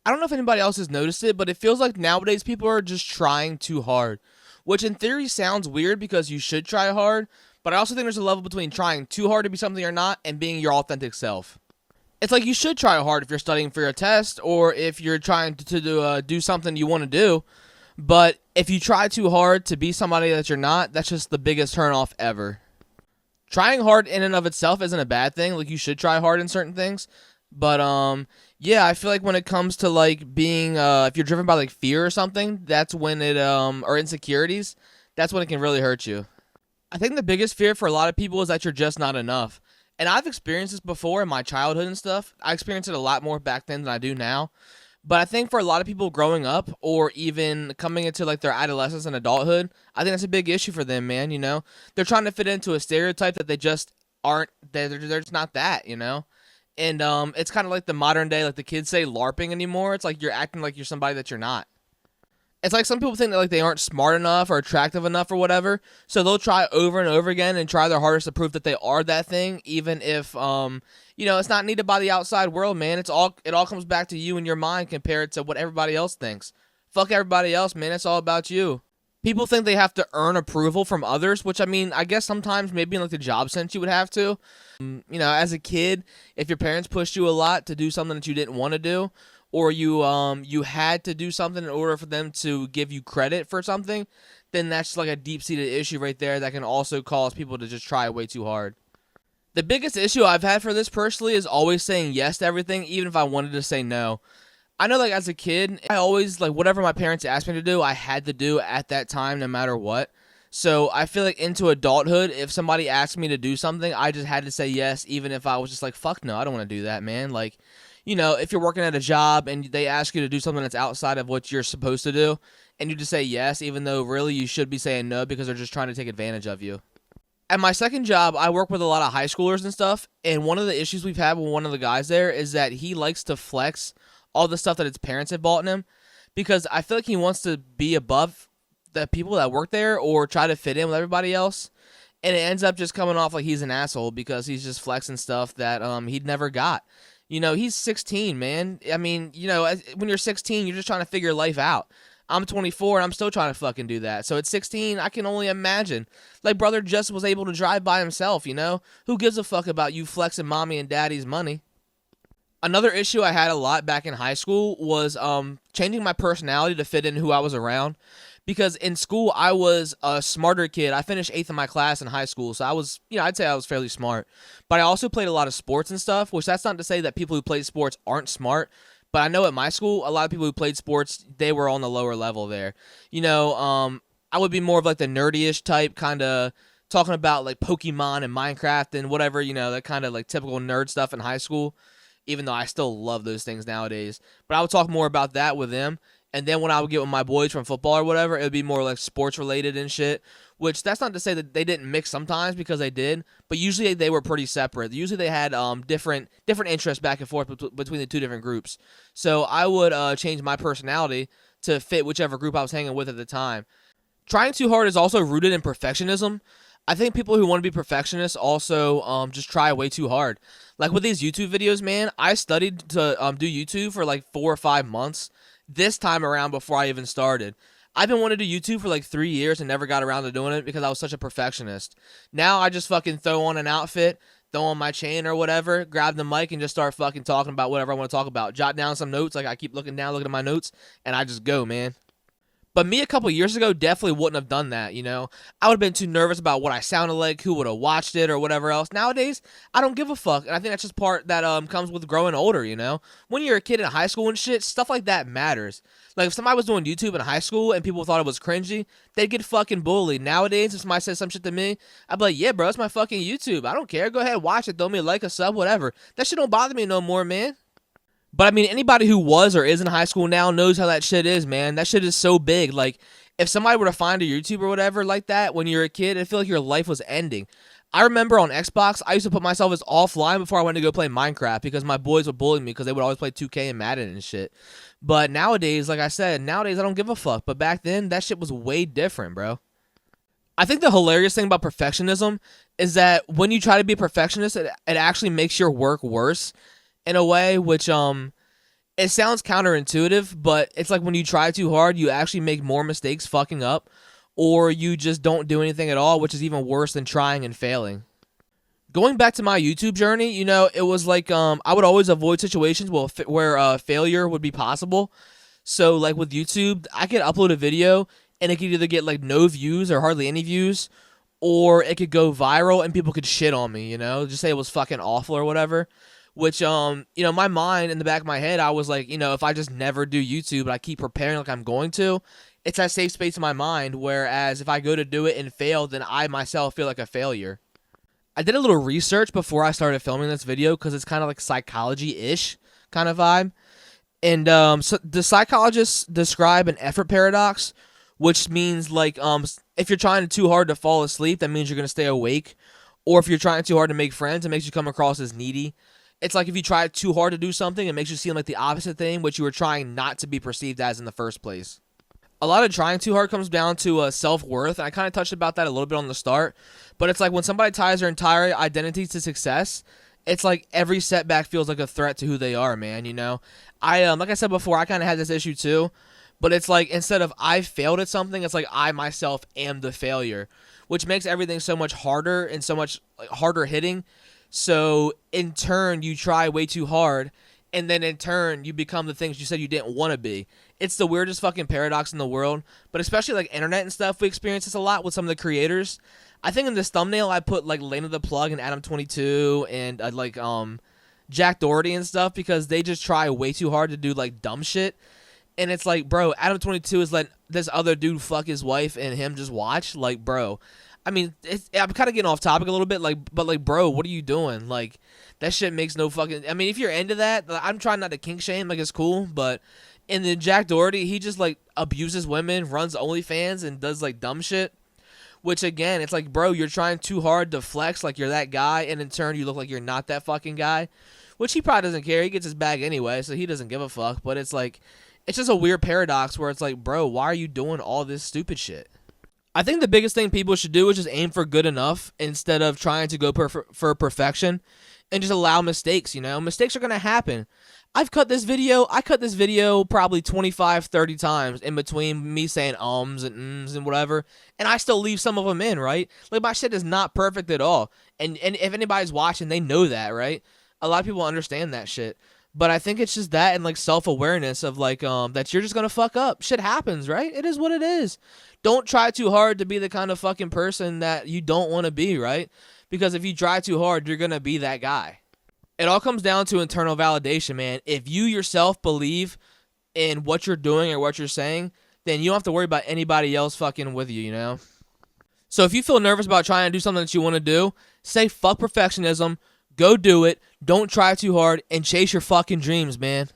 I don't know if anybody else has noticed it, but it feels like nowadays people are just trying too hard, which in theory sounds weird because you should try hard, but I also think there's a level between trying too hard to be something you're not and being your authentic self. It's like you should try hard if you're studying for your test or if you're trying to do something you want to do, but if you try too hard to be somebody that you're not, that's just the biggest turnoff ever. Trying hard in and of itself isn't a bad thing. Like, you should try hard in certain things, but yeah, I feel like when it comes to like being if you're driven by like fear or something, that's when it or insecurities, that's when it can really hurt you. I think the biggest fear for a lot of people is that you're just not enough. And I've experienced this before in my childhood and stuff. I experienced it a lot more back then than I do now. But I think for a lot of people growing up or even coming into like their adolescence and adulthood, I think that's a big issue for them, man, you know? They're trying to fit into a stereotype that they just aren't, they're just not that, you know? And it's kind of like the modern day, like the kids say LARPing anymore. It's like you're acting like you're somebody that you're not. It's like some people think that like they aren't smart enough or attractive enough or whatever, so they'll try over and over again and try their hardest to prove that they are that thing, even if it's not needed by the outside world, man. It all comes back to you and your mind compared to what everybody else thinks. Fuck everybody else, man. It's all about you. People think they have to earn approval from others, which I mean, I guess sometimes maybe in like the job sense you would have to. As a kid, if your parents pushed you a lot to do something that you didn't want to do, or you had to do something in order for them to give you credit for something, then that's like a deep-seated issue right there that can also cause people to just try way too hard. The biggest issue I've had for this personally is always saying yes to everything, even if I wanted to say no. I know, like, as a kid, I always, like, whatever my parents asked me to do, I had to do at that time no matter what. So I feel like into adulthood, if somebody asked me to do something, I just had to say yes, even if I was just like, fuck no, I don't want to do that, man. Like, if you're working at a job and they ask you to do something that's outside of what you're supposed to do, and you just say yes, even though really you should be saying no because they're just trying to take advantage of you. At my second job, I work with a lot of high schoolers and stuff, and one of the issues we've had with one of the guys there is that he likes to flex all the stuff that his parents have bought him, because I feel like he wants to be above the people that work there or try to fit in with everybody else, and it ends up just coming off like he's an asshole because he's just flexing stuff that he'd never got. He's 16, man. I mean, when you're 16, you're just trying to figure life out. I'm 24 and I'm still trying to fucking do that. So at 16, I can only imagine. Like, brother just was able to drive by himself, Who gives a fuck about you flexing mommy and daddy's money? Another issue I had a lot back in high school was changing my personality to fit in who I was around. Because in school, I was a smarter kid. I finished 8th in my class in high school, so I was, I'd say I was fairly smart. But I also played a lot of sports and stuff, which that's not to say that people who play sports aren't smart. But I know at my school, a lot of people who played sports, they were on the lower level there. I would be more of like the nerdy-ish type, kind of talking about like Pokemon and Minecraft and whatever, that kind of like typical nerd stuff in high school, even though I still love those things nowadays. But I would talk more about that with them. And then when I would get with my boys from football or whatever, it would be more like sports related and shit. Which that's not to say that they didn't mix sometimes, because they did, but usually they were pretty separate. Usually they had different interests back and forth between the two different groups. So I would change my personality to fit whichever group I was hanging with at the time. Trying too hard is also rooted in perfectionism. I think people who want to be perfectionists also just try way too hard. Like with these YouTube videos, man, I studied to do YouTube for like 4 or 5 months this time around before I even started. I've been wanting to do YouTube for like 3 years and never got around to doing it because I was such a perfectionist. Now I just fucking throw on an outfit, throw on my chain or whatever, grab the mic and just start fucking talking about whatever I want to talk about. Jot down some notes, like I keep looking down, looking at my notes, and I just go, man. But me a couple years ago definitely wouldn't have done that, I would have been too nervous about what I sounded like, who would have watched it, or whatever else. Nowadays, I don't give a fuck, and I think that's just part that comes with growing older, When you're a kid in high school and shit, stuff like that matters. Like, if somebody was doing YouTube in high school and people thought it was cringy, they'd get fucking bullied. Nowadays, if somebody says some shit to me, I'd be like, yeah, bro, it's my fucking YouTube. I don't care. Go ahead, watch it. Throw me a like, a sub, whatever. That shit don't bother me no more, man. But I mean, anybody who was or is in high school now knows how that shit is, man. That shit is so big. Like, if somebody were to find a YouTube or whatever like that when you're a kid, I feel like your life was ending. I remember on Xbox, I used to put myself as offline before I went to go play Minecraft because my boys would bully me because they would always play 2K and Madden and shit. But nowadays, like I said, I don't give a fuck. But back then, that shit was way different, bro. I think the hilarious thing about perfectionism is that when you try to be a perfectionist, it actually makes your work worse in a way, which It sounds counterintuitive, but it's like when you try too hard, you actually make more mistakes fucking up, or you just don't do anything at all, which is even worse than trying and failing. Going back to my YouTube journey, it was like I would always avoid situations where failure would be possible. So like with YouTube, I could upload a video and it could either get like no views or hardly any views, or it could go viral and people could shit on me, just say it was fucking awful or whatever. Which my mind, in the back of my head, I was like, if I just never do YouTube but I keep preparing like I'm going to, it's that safe space in my mind. Whereas if I go to do it and fail, then I myself feel like a failure. I did a little research before I started filming this video because it's kind of like psychology-ish kind of vibe. And so the psychologists describe an effort paradox, which means like if you're trying too hard to fall asleep, that means you're going to stay awake. Or if you're trying too hard to make friends, it makes you come across as needy. It's like if you try too hard to do something, it makes you seem like the opposite thing, which you were trying not to be perceived as in the first place. A lot of trying too hard comes down to self-worth, and I kind of touched about that a little bit on the start, but it's like when somebody ties their entire identity to success, it's like every setback feels like a threat to who they are, man, I like I said before, I kind of had this issue too, but it's like instead of I failed at something, it's like I myself am the failure, which makes everything so much harder and so much harder hitting. So in turn, you try way too hard, and then in turn, you become the things you said you didn't want to be. It's the weirdest fucking paradox in the world, but especially like internet and stuff, we experience this a lot with some of the creators. I think in this thumbnail, I put like Lena the Plug and Adam22 and Jack Doherty and stuff because they just try way too hard to do like dumb shit. And it's like, bro, Adam22 is letting this other dude fuck his wife and him just watch. Like, bro, I mean, I'm kind of getting off topic a little bit, but bro, what are you doing? Like, that shit makes no fucking. I mean, if you're into that, I'm trying not to kink shame, like it's cool, but. And then Jack Doherty, he just like abuses women, runs OnlyFans, and does like dumb shit. Which again, it's like, bro, you're trying too hard to flex like you're that guy, and in turn, you look like you're not that fucking guy. Which he probably doesn't care. He gets his bag anyway, so he doesn't give a fuck. But it's like, it's just a weird paradox where it's like, bro, why are you doing all this stupid shit? I think the biggest thing people should do is just aim for good enough instead of trying to go for perfection, and just allow mistakes. Mistakes are gonna happen. I cut this video probably 25, 30 times in between me saying ums and ums and whatever, and I still leave some of them in, right? Like, my shit is not perfect at all, and if anybody's watching, they know that, right? A lot of people understand that shit, but I think it's just that and, like, self-awareness of, like, that you're just gonna fuck up. Shit happens, right? It is what it is. Don't try too hard to be the kind of fucking person that you don't want to be, right? Because if you try too hard, you're gonna be that guy. It all comes down to internal validation, man. If you yourself believe in what you're doing or what you're saying, then you don't have to worry about anybody else fucking with you, So if you feel nervous about trying to do something that you want to do, say fuck perfectionism, go do it, don't try too hard, and chase your fucking dreams, man.